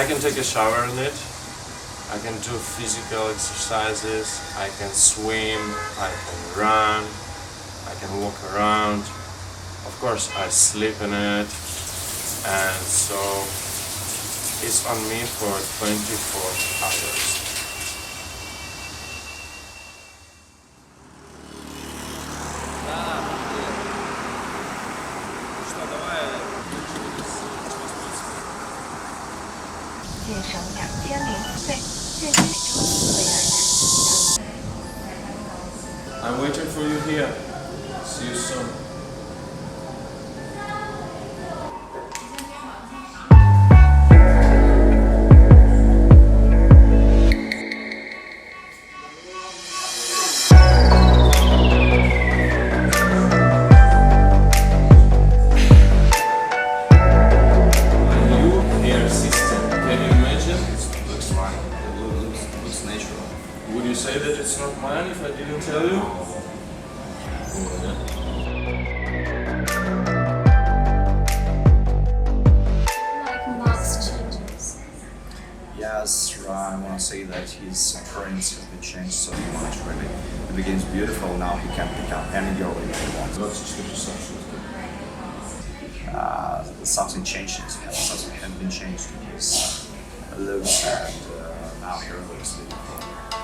I can take a shower in it. I can do physical exercises. I can swim. I can run. I can walk around. Of course, I sleep in it, and so it's on me for 24 hours. I'm waiting for you here. See you soon. Would you say that it's not mine if I didn't tell you? Like Mark's changes. Yes, I want to say that his appearance has been changed so much, really. It begins beautiful, now he can become any girl he wants. Something changed, something had been changed in his looks, and now he looks beautiful.